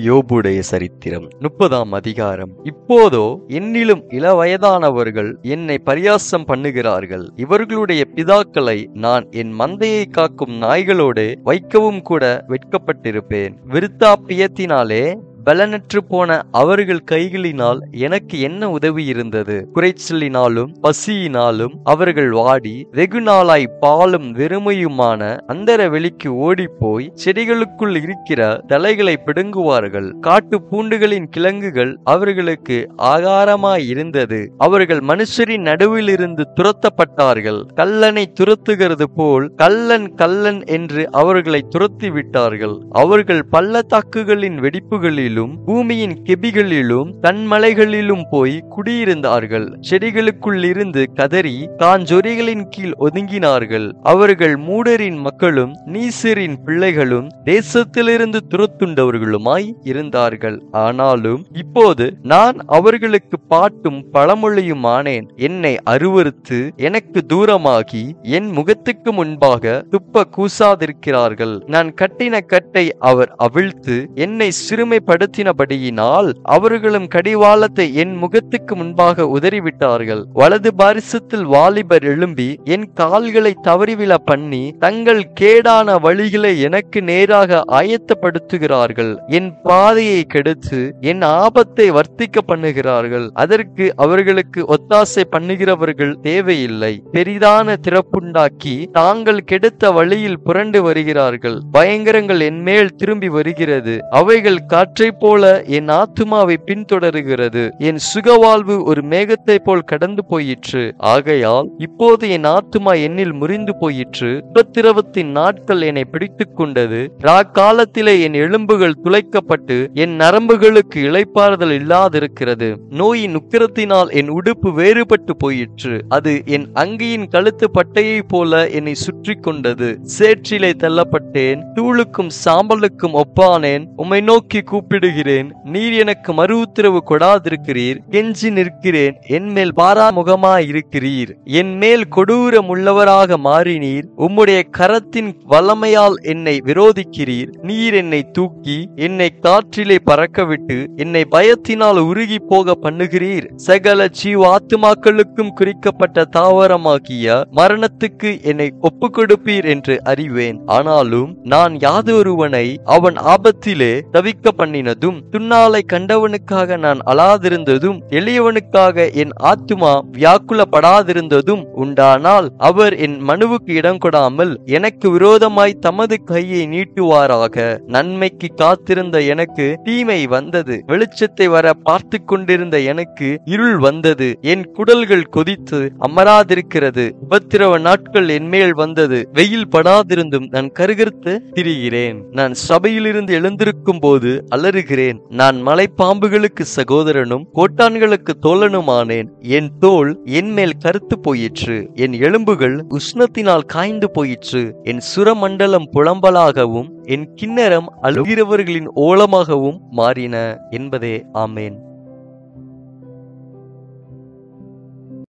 யோபுடைய சரித்திரம் 30ஆம் அதிகாரம். இப்போதோ என்னிலும் இளவயதானவர்கள் என்னை பரியாசம் பண்ணுகிறார்கள். இவர்களுடைய பிதாக்களை நான் என் மந்தையை காக்கும் நாய்களோடு வைக்கவும் கூட வெட்கப்பட்டிருப்பேன். விருத்தாப்பியத்தினாலே பலனற்று போன அவர்கள் கைகளினால் எனக்கு என்ன உதவி இருந்தது? குறைச்சலினாலும் பசியினாலும் அவர்கள் வாடி வெகு நாளாய் பாலும் வெறுமையுமான அந்தர வெளிக்கு ஓடிப்போய் செடிகளுக்குள் இருக்கிற தலைகளை பிடுங்குவார்கள். காட்டு பூண்டுகளின் கிழங்குகள் அவர்களுக்கு ஆகாரமாய் இருந்தது. அவர்கள் மனுஷரின் நடுவில் இருந்து துரத்தப்பட்டார்கள். கல்லனை துரத்துகிறது போல் கல்லன் கல்லன் என்று அவர்களை துரத்தி விட்டார்கள். அவர்கள் பள்ளத்தாக்குகளின் வெடிப்புகளில் பூமியின் கெபிகளிலும் கண்மலைகளிலும் போய் குடியிருந்தார்கள். செடிகளுக்குள் இருந்து கதறி காஞ்சொரிகளின் கீழ் ஒதுங்கினார்கள். அவர்கள் மூடரின் மக்களும் நீசரின் பிள்ளைகளும் தேசத்திலிருந்து துரத்துண்டவர்களுமாய் இருந்தார்கள். ஆனாலும் இப்போது நான் அவர்களுக்கு பாட்டும் பழமொழியுமானேன். என்னை அருவருத்து எனக்கு தூரமாகி என் முகத்துக்கு முன்பாக துப்ப கூசாதிருக்கிறார்கள். நான் கட்டின கட்டை அவர் அவிழ்த்து என்னை சிறுமைப்படுத்தினபடியினால் அவர்களும் கடிவாளத்தை என் முகத்துக்கு முன்பாக உதறிவிட்டார்கள். வலது பாரிசத்தில் வாலிபர் எழும்பி என் கால்களை தவறிவிழ பண்ணி தங்கள் கேடான வழிகளை எனக்கு நேராக ஆயத்தப்படுத்துகிறார்கள். என் பாதையை கெடுத்து என் ஆபத்தை வர்த்திக்க பண்ணுகிறார்கள். அதற்கு அவர்களுக்கு ஒத்தாசை பண்ணுகிறவர்கள் தேவையில்லை. பெரிதான திறப்புண்டாக்கி தாங்கள் கெடுத்த வழியில் புரண்டு வருகிறார்கள். பயங்கரங்கள் என் மேல் திரும்பி வருகிறது. அவைகள் காற்றை போல என் ஆத்துமாவை பின்தொடருகிறது. என் சுகவாழ்வு ஒரு மேகத்தை போல் கடந்து போயிற்று. ஆகையால் இப்போது என் ஆத்துமா என்னில் முறிந்து போயிற்று. உபத்திரவத்தின் நாட்கள் என்னை பிடித்துக் கொண்டது. ராக்காலத்திலே என் எலும்புகள் துளைக்கப்பட்டு என் நரம்புகளுக்கு இளைப்பாறுதல் இல்லாதிருக்கிறது. நோயின் உக்கிரத்தினால் என் உடுப்பு வேறுபட்டு போயிற்று. அது என் அங்கியின் கழுத்து பட்டையை போல என்னை சுற்றி கொண்டது. சேற்றிலே தள்ளப்பட்டேன். தூளுக்கும் சாம்பலுக்கும் ஒப்பானேன். உம்மை நோக்கி கூப்பிடுகிறேன். நீர் எனக்கு மறு உத்தரவு கொடாதிருக்கிறீர். கெஞ்சி நிற்கிறேன். என் மேல் பாராமுகமாயிருக்கிறீர். என் மேல் கொடூரம் உள்ளவராக மாறினீர். உம்முடைய கரத்தின் வல்லமையால் என்னை விரோதிக்கிறீர். நீர் என்னை தூக்கி என்னை காற்றிலே பறக்கவிட்டு என்னை பயத்தினால் உருகி போக பண்ணுகிறீர். சகல ஜீவாத்துமாக்களுக்கும் குறிக்கப்பட்ட தாவரமாகிய மரணத்துக்கு என்னை ஒப்புக் கொடுப்பீர் என்று அறிவேன். ஆனாலும் நான் யாதொருவனை அவன் ஆபத்திலே தவிக்க பண்ணினதும் துன்னாலை கண்டவனுக்காக நான் அழாதிருந்ததும் எளியவனுக்காக என் ஆத்துமா வியாக்குலப்படாதிருந்ததும் உண்டானால் அவர் என் மனுவுக்கு இடம் கொடாமல் எனக்கு விரோதமாய் தமது கையை நீட்டுவாராக. நன்மைக்கு காத்திருந்த எனக்கு தீமை வந்தது. வெளிச்சத்தை வர பார்த்து கொண்டிருந்த எனக்கு இருள் வந்தது. என் குடல்கள் கொதித்து அமராதிருக்கிறது. உபத்திரவ நாட்கள் என் மேல் வந்தது. வெயில் படாதிருந்தும் நான் கருகருத்து திரிகிறேன். நான் சபையிலிருந்து எழுந்திருக்கும் போது அலறுகிறேன். நான் மலைப்பாம்புகளுக்கு சகோதரனும் கோட்டான்களுக்கு தோழனுமானேன். என் தோல் என் மேல் கருத்து போயிற்று. என் எலும்புகள் உஷ்ணத்தினால் காய்ந்து போயிற்று. என் சுரமண்டலம் புலம்பலாகவும் என் கிண்ணறம் அழுகிறவர்களின் ஓலமாகவும் மாறின என்பதே. ஆமேன்.